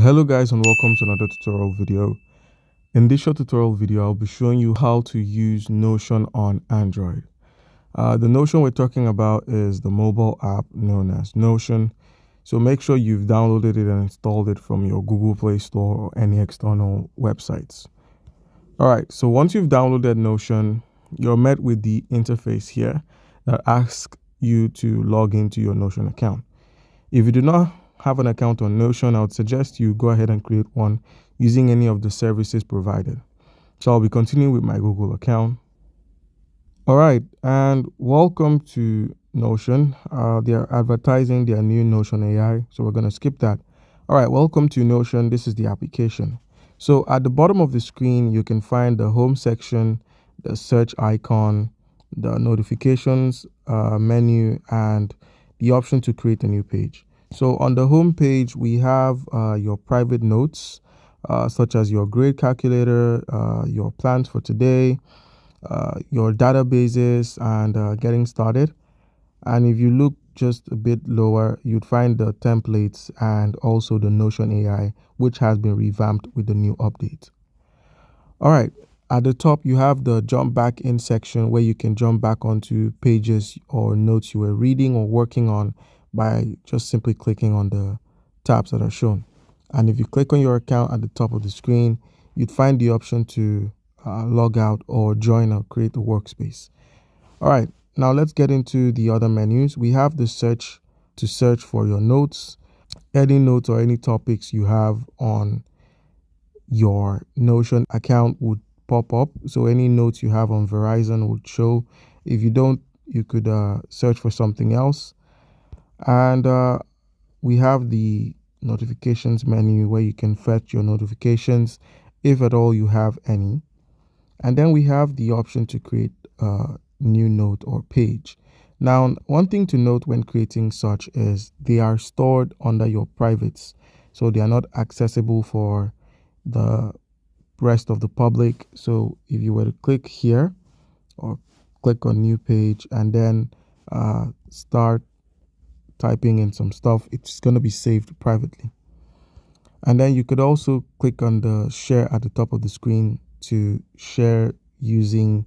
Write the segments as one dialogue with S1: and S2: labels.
S1: Hello guys, and welcome to another tutorial video. In this short tutorial video, I'll be showing you how to use Notion on Android. The Notion we're talking about is the mobile app known as Notion. So make sure you've downloaded it and installed it from your Google Play Store or any external websites. All right, so once you've downloaded Notion, you're met with the interface here that asks you to log into your Notion account. If you do not have an account on Notion, I would suggest you go ahead and create one using any of the services provided. So I'll be continuing with my Google account. All right, and welcome to Notion. They're advertising their new Notion AI, so we're going to skip that. All right, welcome to Notion. This is the application. So at the bottom of the screen, you can find the home section, the search icon, the notifications menu, and the option to create a new page. So on the home page, we have your private notes, such as your grade calculator, your plans for today, your databases, and getting started. And if you look just a bit lower, you'd find the templates and also the Notion AI, which has been revamped with the new update. All right, at the top, you have the jump back in section where you can jump back onto pages or notes you were reading or working on by just simply clicking on the tabs that are shown. And if you click on your account at the top of the screen, you'd find the option to log out or join or create a workspace. All right, now let's get into the other menus. We have the search to search for your notes, any notes or any topics you have on your Notion account would pop up. So any notes you have on Verizon would show. If you don't, you could search for something else. And we have the notifications menu where you can fetch your notifications if at all you have any. And then we have the option to create a new note or page. Now, one thing to note when creating such is they are stored under your privates. So they are not accessible for the rest of the public. So if you were to click here or click on new page and then start typing in some stuff, it's going to be saved privately. And then you could also click on the share at the top of the screen to share using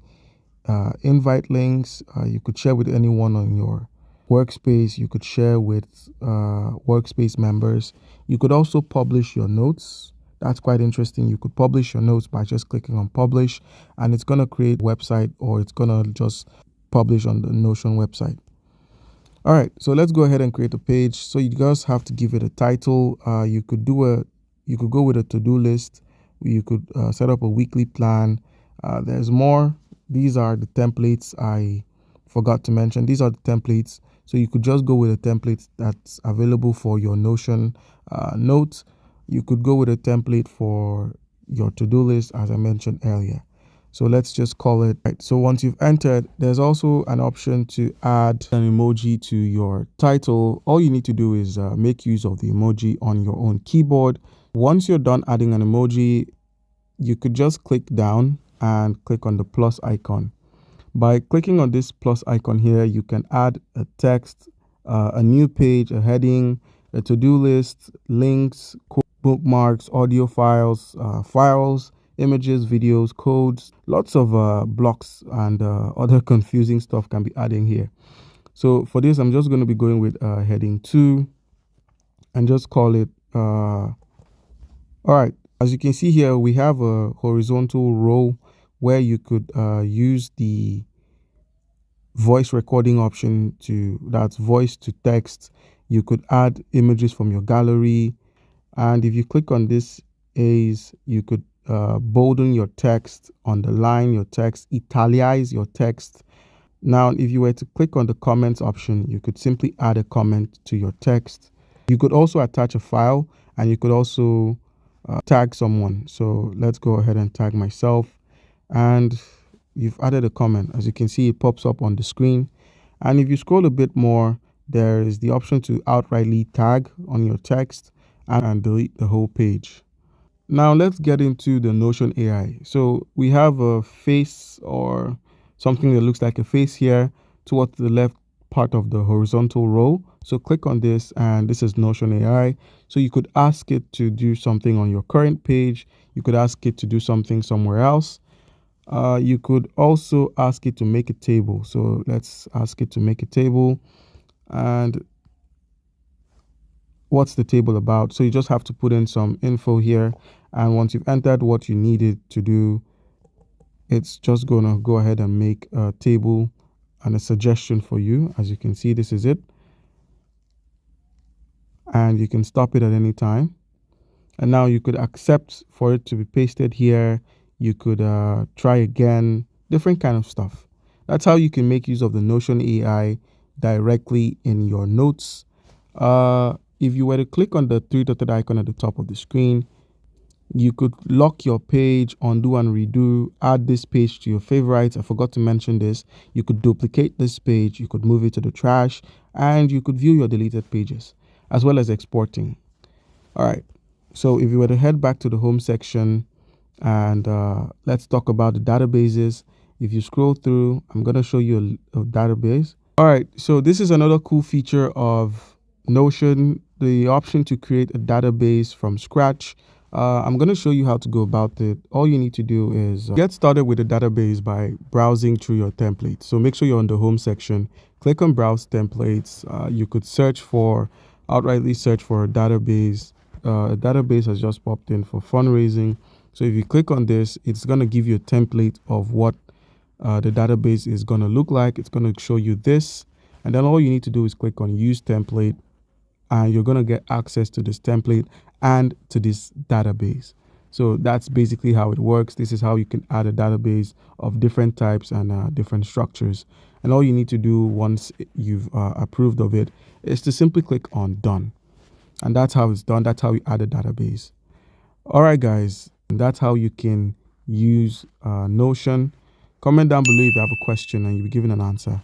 S1: invite links. You could share with anyone on your workspace. You could share with workspace members. You could also publish your notes. That's quite interesting. You could publish your notes by just clicking on publish, and it's going to create a website, or it's going to just publish on the Notion website. All right, so let's go ahead and create a page. So you just have to give it a title. You could go with a to-do list. You could set up a weekly plan. There's more. These are the templates I forgot to mention. These are the templates. So you could just go with a template that's available for your Notion notes. You could go with a template for your to-do list, as I mentioned earlier. So let's just call it. Right. So once you've entered, there's also an option to add an emoji to your title. All you need to do is make use of the emoji on your own keyboard. Once you're done adding an emoji, you could just click down and click on the plus icon. By clicking on this plus icon here, you can add a text, a new page, a heading, a to-do list, links, bookmarks, audio files, images, videos, codes, lots of blocks and other confusing stuff can be adding here. So for this, I'm just going to be going with heading 2 and just call it. All right, as you can see here, we have a horizontal row where you could use the voice recording option that's voice to text. You could add images from your gallery. And if you click on this A's, you could bolden your text, underline your text, italicize your text. Now, if you were to click on the comments option, you could simply add a comment to your text. You could also attach a file, and you could also tag someone. So let's go ahead and tag myself. And you've added a comment. As you can see, it pops up on the screen. And if you scroll a bit more, there is the option to outrightly tag on your text and delete the whole page. Now let's get into the Notion AI. So we have a face or something that looks like a face here. Towards the left part of the horizontal row. So click on this, and this is Notion AI. So you could ask it to do something on your current page. You could ask it to do something somewhere else. You could also ask it to make a table. So let's ask it to make a table. And what's the table about? So you just have to put in some info here. And once you've entered what you needed to do, it's just going to go ahead and make a table and a suggestion for you. As you can see, this is it. And you can stop it at any time. And now you could accept for it to be pasted here. You could try again, different kind of stuff. That's how you can make use of the Notion AI directly in your notes. If you were to click on the three-dotted icon at the top of the screen, you could lock your page, undo and redo, add this page to your favorites. I forgot to mention this. You could duplicate this page, you could move it to the trash, and you could view your deleted pages, as well as exporting. All right, so if you were to head back to the home section, and let's talk about the databases. If you scroll through, I'm going to show you a database. All right, so this is another cool feature of Notion, the option to create a database from scratch. I'm going to show you how to go about it. All you need to do is get started with a database by browsing through your templates. So make sure you're on the home section, click on browse templates. You could outrightly search for a database. A database has just popped in for fundraising. So if you click on this, it's going to give you a template of what the database is going to look like. It's going to show you this. And then all you need to do is click on use template, and you're going to get access to this template and to this database. So that's basically how it works. This is how you can add a database of different types and different structures. And all you need to do once you've approved of it is to simply click on done. And that's how it's done. That's how you add a database. All right, guys. And that's how you can use Notion. Comment down below if you have a question and you'll be given an answer.